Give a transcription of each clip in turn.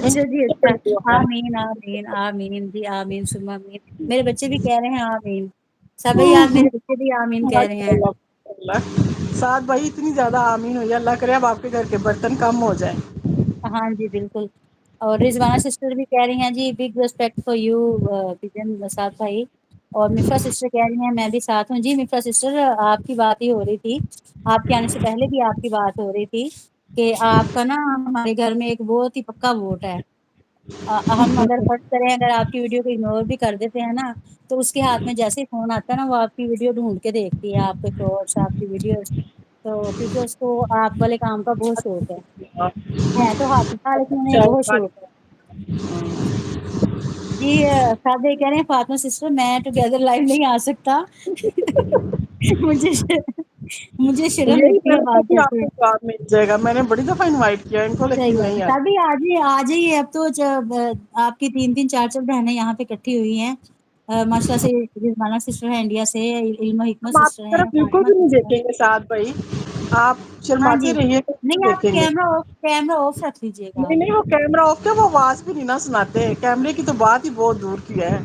ان اچھا کی جی، یہ اچھا، بڑی دعا ہے۔ آمین آمین آمین جی، آمین ثم آمین، میرے بچے بھی کہہ رہے ہیں آمین، سبھی آج میرے بچے بھی آمین کہہ رہے ماشاء ہیں۔ اللہ ماشاء اللہ، سعد بھائی اتنی زیادہ آمین ہوئی، اللہ کرے اب آپ کے گھر کے برتن کم ہو جائیں۔ ہاں جی بالکل، اور رضوانہ سسٹر بھی کہہ رہی ہیں جی بگ ریسپیکٹ فار یو بجن سعد بھائی، اور مفرا سسٹر کہہ رہی ہیں میں بھی ساتھ ہوں، جی مفرا سسٹر آپ کی بات ہی ہو رہی تھی، آپ کے آنے سے پہلے بھی آپ کی بات ہو رہی تھی کہ آپ کا نا ہمارے گھر میں ایک بہت ہی پکا ووٹ ہے، ہم اگر فرض کریں اگر آپ کی ویڈیو کو اگنور بھی کر دیتے ہیں نا تو اس کے ہاتھ میں جیسے ہی فون آتا ہے نا وہ آپ کی ویڈیو ڈھونڈ کے دیکھتی ہے، آپ کے شارٹس آپ کی ویڈیوز، تو کیونکہ اس کو آپ والے کام کا بہت شوق ہے تو حافظہ لیکن انہیں اچھا بہت شوق ہے۔ جی صاحب بھائی کہہ رہے ہیں فاطمہ سسٹر میں ٹوگیدر لائف نہیں آ سکتا مجھے مجھے شرم یہی لگتی میں ہے نے بات کہا کہ آپ کرتے، کو جواب مل جائے گا، میں نے بڑی دفعہ انوائٹ کیا ان کو لیکن صحیح ہے نہیں آئی۔ تبھی آ جائیے، اب تو جب آپ کی تین چار بہنیں یہاں پہ اکٹھی ہوئی ہیں، ماشاء اللہ سے رضوانہ سسٹر ہے انڈیا سے، علم و حکمت ہم آپ سسٹر کی ہیں، طرف بالکل فاطمہ بھی نہیں سسٹر، دیکھیں گے سعد بھائی، آپ ہاں جی، شرماتے رہیے گا نہیں آپ دیکھیں گے۔ کیمرہ آف رکھ لیجیے گا نہیں آپ، نہیں وہ کیمرہ آف کیا، وہ آواز بھی نہیں نہ سناتے، کیمرے کی تو بات ہی بہت دور کی ہے،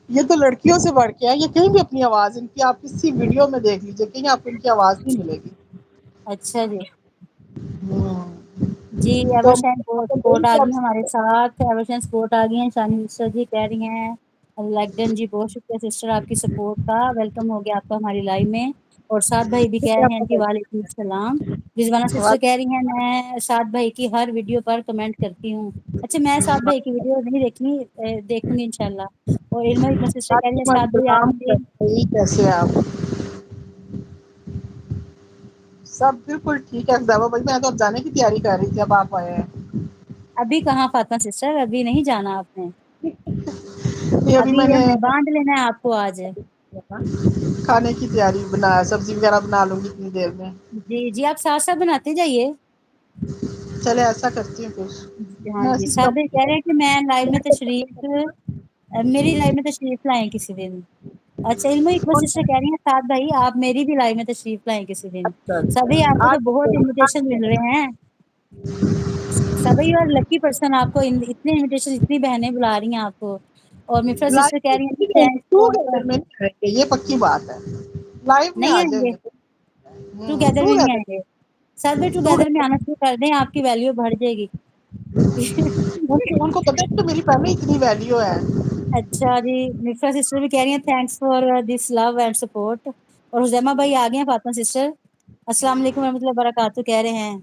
یہ تو لڑکیوں سے بڑھ کے ہے، یہ کہیں بھی اپنی آواز ان کی آپ کسی ویڈیو میں دیکھ لیجیے کہیں آپ کو ان کی آواز نہیں ملے گی۔ اچھا جی، ہوں جی تو ایور شین سپورٹ آ گئی ہمارے ساتھ، ایور شین سپورٹ آ گئی ہیں، شانی سسٹر جی کہہ رہی ہیں لیکڈن جی بہت شکریہ سسٹر آپ کی سپورٹ کا، ویلکم ہو گیا آپ کا ہماری لائف میں، اور سعد بھائی بھی کہہ رہے ہیں کہ وعلیکم السلام، رضوانہ سسٹر کہہ رہی ہیں میں سعد بھائی کی ہر ویڈیو پر کمنٹ کرتی ہوں، اچھا میں سعد بھائی کی ویڈیو نہیں دیکھوں گی انشاءاللہ، اور علم و حکمت سسٹر کہہ رہی ہیں سعد بھائی آپ مجھے، کیسے ہیں آپ؟ سب بالکل ٹھیک ہے زیبا بھائی، میں تو اب جانے کی تیاری کر رہی تھی اب آپ آئے ہیں۔ ابھی کہاں فاطمہ سسٹر ابھی نہیں جانا آپ نے، یہ ابھی میں نے ہم نے باندھ لینا ہے آپ کو آج، کھانے کی تیاری بنا سبزی وغیرہ بنا لوں گی اتنی دیر میں، جی جی آپ ساتھ ساتھ بناتے جائیے، چلے ایسا کرتی ہوں پھر ہاں میں جی ایسی سعد بھائی کہہ رہے ہیں کہ میں لائف میں تشریف میری لائف میں تشریف لائیں کسی دن، اچھا علم و حکمت سسٹر کہہ رہی ہیں سعد بھائی آپ میری بھی لائف میں تشریف لائیں کسی دن، اچھا سبھی آپ اچھا کو تو بہت انویٹیشن آج مل رہے ہیں، سبھی اور لکی پرسن آپ کو اتنے انویٹیشن اتنی بہنیں بلا رہی ہیں آپ کو، اور مفرا سسٹر کہہ رہی ہیں تھینکس فار، یہ پکی بات ہے، لائف میں نہیں آ آئیں جائیں گے گے ٹوگیدر ٹو میں نہیں گیدر آئیں گے، سعد بھائی ٹوگیدر میں آنا شروع کر دیں آپ کی ویلیو بڑھ جائے گی ان کو پتا ہے کہ میری پہلے اتنی ویلیو ہے، اچھا جی مفرا سسٹر بھی کہہ رہی ہیں thanks for this love and support, اور حزیمہ بھائی آ گئے ہیں فاطمہ سسٹر السلام علیکم ورحمۃ اللہ وبرکاتہ کہہ رہے ہیں،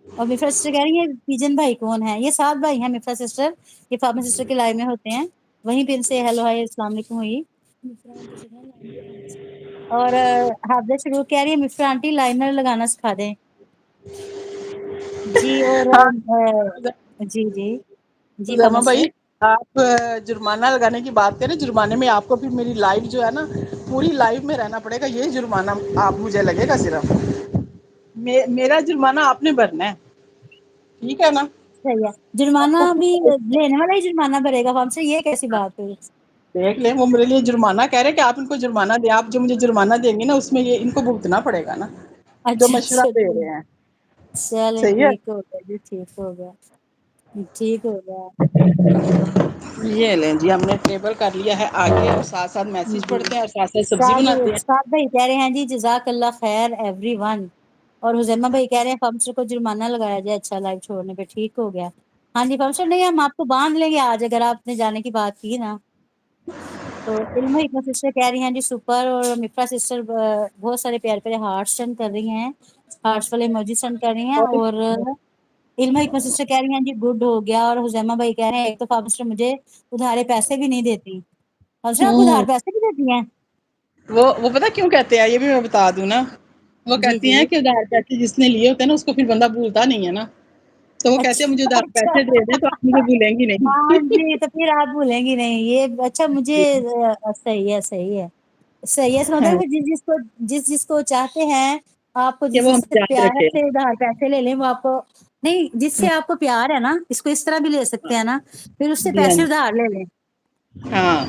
اور مفرا سسٹر کہہ رہی ہیں پیجن بھائی کون ہے، یہ سعد بھائی ہیں مفرا سسٹر، یہ فاطمہ سسٹر کے لائن میں ہوتے ہیں، وہیں پہ ان سے ہیلو ہائی السلام علیکم ہوئی، اور حافظہ شروع کہہ رہی ہے مفرا آنٹی لائنر لگانا سکھا دیں، جی اور ہاں جی جی جی زیمہ فاطمہ بھائی سسٹر، آپ جرمانہ لگانے کی بات کریں، جرمانے میں آپ کو پھر میری لائف جو ہے نا پوری لائف میں رہنا پڑے گا، یہ جرمانہ آپ مجھے لگے گا صرف، میرا جرمانہ آپ نے بھرنا ہے ٹھیک ہے نا، صحیح ہے آپ جرمانہ کو بھی لینے والا ہی جرمانہ بھرے گا ہم سے، یہ کیسی بات ہوئی، دیکھ لیں وہ میرے لیے جرمانہ کہہ رہے کہ آپ ان کو جرمانہ دیں، آپ جو مجھے جرمانہ دیں گے نا اس میں یہ ان کو بھگتنا پڑے گا نا، جو اچھا مشورہ اچھا دے ٹھیک، رہے ہیں چلے صحیح ٹھیک ہے، ہو گیا جی ٹھیک ہو گیا ٹھیک ہو گیا، یہ لیں جی ہم نے ٹیبل کر لیا ہے آگے، اور ساتھ ساتھ میسج جی پڑھتے ہیں اور ساتھ ساتھ سبزی سعد بناتے ہیں، سعد بھائی کہہ رہے ہیں جی جزاک اللہ خیر ایوری ون، اور حزیمہ بھائی کہہ رہے ہیں فمسٹر کو جرمانہ لگایا جائے اچھا لائف چھوڑنے پہ، ٹھیک ہو گیا، ہاں جی فمسٹر نہیں ہم آپ کو باندھ لیں گے آج اگر آپ نے جانے کی بات کی نا، تو علم و حکمت سسٹر کہہ رہی ہیں جی سپر، اور مفرا سسٹر بہت سارے پیارے پیارے ہارٹ سینڈ کر رہی ہیں، ہارٹس والے ایموجی سینڈ کر رہی ہیں، اور علم و حکمت سسٹر کہہ رہی ہیں جی گڈ ہو گیا، اور حزیمہ بھائی کہہ رہے ہیں ایک تو فمسٹر مجھے ادھارے پیسے بھی نہیں دیتی، فمسٹر آپ ادھار پیسے بھی دیتی ہیں، وہ پتا کیوں کہتے ہیں یہ بھی میں بتا دوں نا، وہ جی کہتی جی ہیں کہ ادھار پیسے جس نے لیے ہوتے ہیں نا اس کو پھر بندہ بھولتا نہیں ہے نا، تو وہ کہتے ہیں مجھے اچھا ادھار اچھا پیسے دے دیں تو آپ مجھے بھولیں گی ہاں نہیں، جی تو پھر آپ بھولیں گی نہیں، یہ اچھا مجھے صحیح ہے صحیح ہے صحیح ہے، اس ہاں مطلب جس کو چاہتے ہیں آپ کو کہ جس وہ جس ہم سے یاد پیار رکھے، سے ادھار پیسے لے لیں وہ آپ کو نہیں، جس سے آپ کو پیار ہے نا اس کو اس طرح بھی لے سکتے ہیں نا، پھر اس سے جی ہاں پیسے جی ادھار لے لیں، ہاں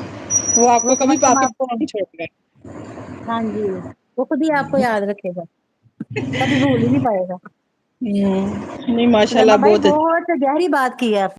وہ آپ کو کم کبھی از کم آپ کے کو نہیں چھوڑ گا، ہاں جی وہ خود ہی آپ کو یاد رکھے گا، کبھی بھول ہی نہیں پائے گا، نہیں ماشاء سلیما اللہ بھائی بہت بہت گہری بات کی ہے آپ